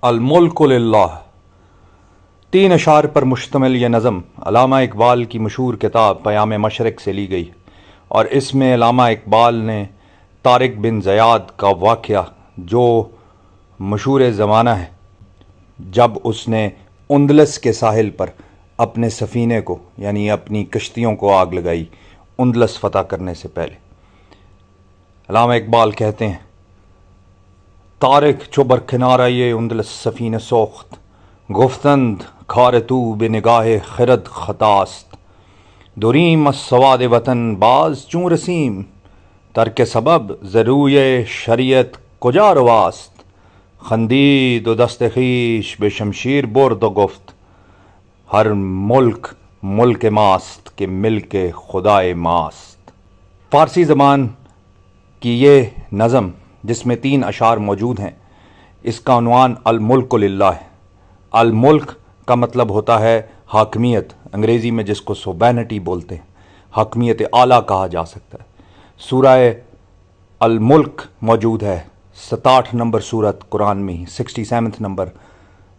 الملک للہ، 3 اشعار پر مشتمل یہ نظم علامہ اقبال کی مشہور کتاب پیام مشرق سے لی گئی، اور اس میں علامہ اقبال نے طارق بن زیاد کا واقعہ، جو مشہور زمانہ ہے جب اس نے اندلس کے ساحل پر اپنے سفینے کو یعنی اپنی کشتیوں کو آگ لگائی اندلس فتح کرنے سے پہلے، علامہ اقبال کہتے ہیں: طارق چو بر کنارۂ اندلس سفینہ سوخت، گفتند کار تو بے نگاہ خرد خطاست، دوریم از سواد وطن باز چون رسیم، ترک سبب ز روی شریعت کجا رواست، خندید و دست خویش به شمشیر برد و گفت، ہر ملک ملک ماست کہ ملک خدائے ماست۔ فارسی زبان کی یہ نظم جس میں 3 اشعار موجود ہیں، اس کا عنوان الملک للہ ہے۔ الملک کا مطلب ہوتا ہے حاکمیت، انگریزی میں جس کو سوبرینٹی بولتے ہیں، حاکمیت اعلیٰ کہا جا سکتا ہے۔ سورہ الملک موجود ہے 67 نمبر سورت قرآن میں ہی، 67 نمبر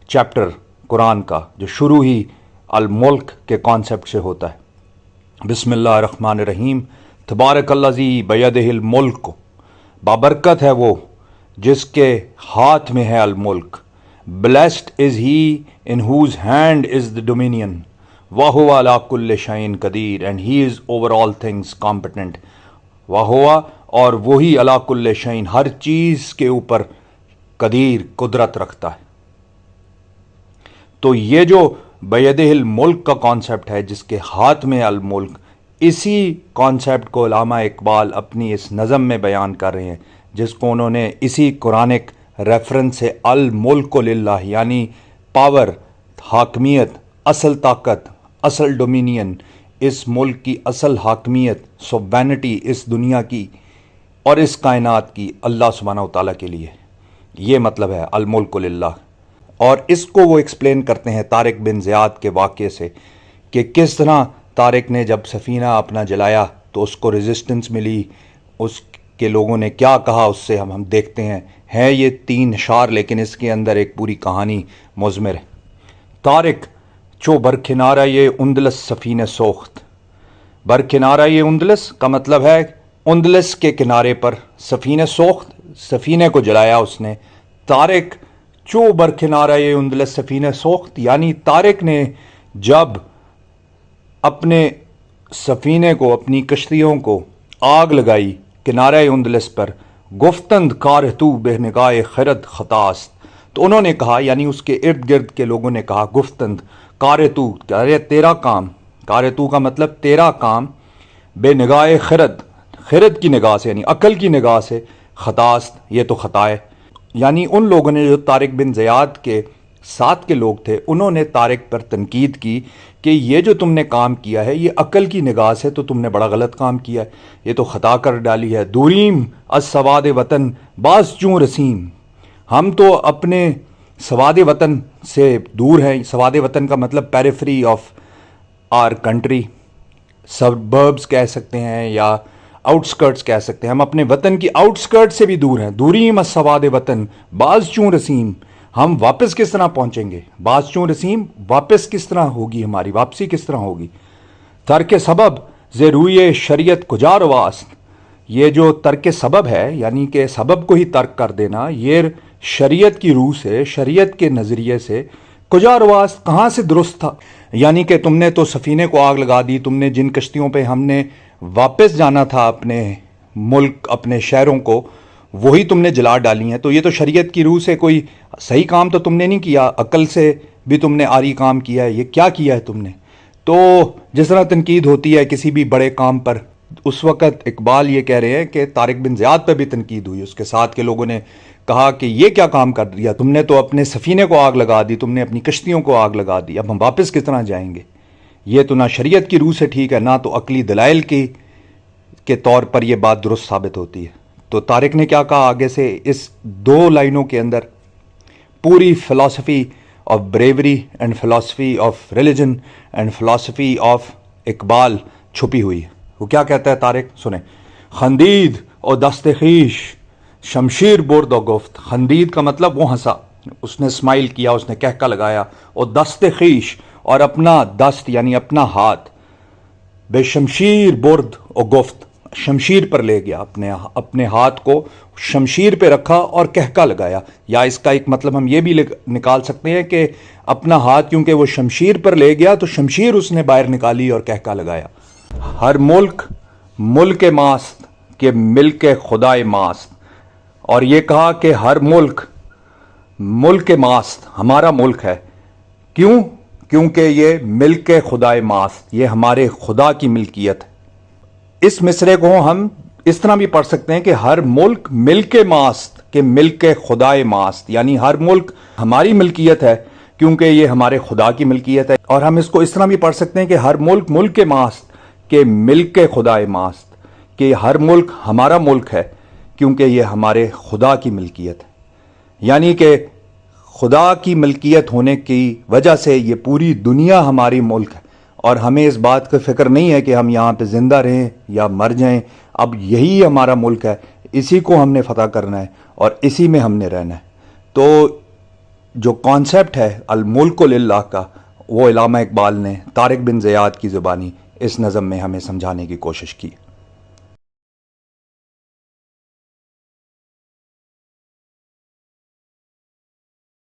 چیپٹر قرآن کا، جو شروع ہی الملک کے کانسیپٹ سے ہوتا ہے۔ بسم اللہ الرحمن الرحیم، تبارک الذی بیدہ الملک، بابرکت ہے وہ جس کے ہاتھ میں ہے الملک، blessed is he in whose hand is the dominion، وَهُوَ عَلَى كُلِّ شَيْءٍ قَدِيرٌ and he is over all things competent، وَهُوَ اور وہی عَلَى كُلِّ شَيْءٍ ہر چیز کے اوپر قدیر قدرت رکھتا ہے۔ تو یہ جو بیدہ الملک کا کانسیپٹ ہے، جس کے ہاتھ میں الملک، اسی کانسیپٹ کو علامہ اقبال اپنی اس نظم میں بیان کر رہے ہیں، جس کو انہوں نے اسی قرآنک ریفرنس سے الملک للہ یعنی پاور، حاکمیت، اصل طاقت، اصل ڈومینین، اس ملک کی اصل حاکمیت، سوبرینٹی اس دنیا کی اور اس کائنات کی اللہ سبحانہ و تعالیٰ کے لیے، یہ مطلب ہے الملک للہ۔ اور اس کو وہ ایکسپلین کرتے ہیں طارق بن زیاد کے واقعے سے، کہ کس طرح طارق نے جب سفینہ اپنا جلایا تو اس کو ریزسٹنس ملی، اس کے لوگوں نے کیا کہا اس سے ہم دیکھتے ہیں یہ 3 اشعار، لیکن اس کے اندر ایک پوری کہانی مضمر ہے۔ طارق چو برکنارۂ اندلس سفینہ سوخت، برکنارۂ اندلس کا مطلب ہے اندلس کے کنارے پر سفینہ سوخت، سفینے کو جلایا اس نے۔ طارق چو برکنارۂ اندلس سفینہ سوخت یعنی طارق نے جب اپنے سفینے کو، اپنی کشتیوں کو آگ لگائی کنارہ اندلس پر، گفتند کار تو بے نگاہ خرد خطاست، تو انہوں نے کہا، یعنی اس کے ارد گرد کے لوگوں نے کہا، گفتند کار تو تیرا کام، کار تو کا مطلب تیرا کام، بے نگاہ خرد، خرد کی نگاہ سے یعنی عقل کی نگاہ سے، خطاست یہ تو خطا ہے۔ یعنی ان لوگوں نے جو طارق بن زیاد کے ساتھ کے لوگ تھے، انہوں نے طارق پر تنقید کی کہ یہ جو تم نے کام کیا ہے یہ عقل کی نگاہ سے تو تم نے بڑا غلط کام کیا ہے، یہ تو خطا کر ڈالی ہے۔ دوریم از سواد وطن باز چون رسیم، ہم تو اپنے سواد وطن سے دور ہیں۔ سواد وطن کا مطلب periphery of our country, suburbs کہہ سکتے ہیں یا آؤٹ سکرٹس کہہ سکتے ہیں، ہم اپنے وطن کی آؤٹ سکرٹ سے بھی دور ہیں۔ دوریم از سواد وطن باز چون رسیم، ہم واپس کس طرح پہنچیں گے؟ باز چون رسیم، واپس کس طرح ہوگی، ہماری واپسی کس طرح ہوگی؟ ترک سبب ز روی شریعت کجا رواست، یہ جو ترک سبب ہے یعنی کہ سبب کو ہی ترک کر دینا، یہ شریعت کی روح سے، شریعت کے نظریے سے، کجا رواست کہاں سے درست تھا؟ یعنی کہ تم نے تو سفینے کو آگ لگا دی، تم نے جن کشتیوں پہ ہم نے واپس جانا تھا اپنے ملک، اپنے شہروں کو، وہی تم نے جلا ڈالی ہیں، تو یہ تو شریعت کی روح سے کوئی صحیح کام تو تم نے نہیں کیا، عقل سے بھی تم نے آری کام کیا ہے، یہ کیا کیا ہے تم نے؟ تو جس طرح تنقید ہوتی ہے کسی بھی بڑے کام پر، اس وقت اقبال یہ کہہ رہے ہیں کہ طارق بن زیاد پہ بھی تنقید ہوئی، اس کے ساتھ کے لوگوں نے کہا کہ یہ کیا کام کر دیا تم نے، تو اپنے سفینے کو آگ لگا دی، تم نے اپنی کشتیوں کو آگ لگا دی، اب ہم واپس کس طرح جائیں گے؟ یہ تو نہ شریعت کی روح سے ٹھیک ہے، نہ تو عقلی دلائل کے طور پر یہ بات درست ثابت ہوتی ہے۔ تو طارق نے کیا کہا آگے سے، اس 2 لائنوں کے اندر پوری philosophy of bravery and philosophy of religion and philosophy of Iqbal چھپی ہوئی ہے۔ وہ کیا کہتا ہے طارق، سنیں: خندید اور دست خویش شمشیر برد و گفت، خندید کا مطلب وہ ہنسا، اس نے اسمائل کیا, اس نے کہکا لگایا, اور دست خیش, اور اپنا دست یعنی اپنا ہاتھ, بے شمشیر برد و گفت, شمشیر پر لے گیا, اپنے ہاتھ کو شمشیر پہ رکھا اور کہکا لگایا. یا اس کا ایک مطلب ہم یہ بھی نکال سکتے ہیں کہ اپنا ہاتھ کیونکہ وہ شمشیر پر لے گیا تو شمشیر اس نے باہر نکالی اور کہکا لگایا. ہر ملک ملک ماست کہ ملک خدائے ماست, اور یہ کہا کہ ہر ملک ملک ماست ہمارا ملک ہے. کیوں؟ کیونکہ یہ ملک خدائے ماست, یہ ہمارے خدا کی ملکیت ہے. اس مصرے کو ہم اس طرح بھی پڑھ سکتے ہیں کہ ہر ملک ملک ماست کہ ملک خدائے ماست, یعنی ہر ملک ہماری ملکیت ہے کیونکہ یہ ہمارے خدا کی ملکیت ہے. اور ہم اس کو اس طرح بھی پڑھ سکتے ہیں کہ ہر ملک ملک ماست کہ ملک خدائے ماست, کہ ہر ملک ہمارا ملک ہے کیونکہ یہ ہمارے خدا کی ملکیت ہے. یعنی کہ خدا کی ملکیت ہونے کی وجہ سے یہ پوری دنیا ہماری ملک ہے, اور ہمیں اس بات کا فکر نہیں ہے کہ ہم یہاں پہ زندہ رہیں یا مر جائیں. اب یہی ہمارا ملک ہے, اسی کو ہم نے فتح کرنا ہے اور اسی میں ہم نے رہنا ہے. تو جو کانسیپٹ ہے الملک للہ کا, وہ علامہ اقبال نے طارق بن زیاد کی زبانی اس نظم میں ہمیں سمجھانے کی کوشش کی.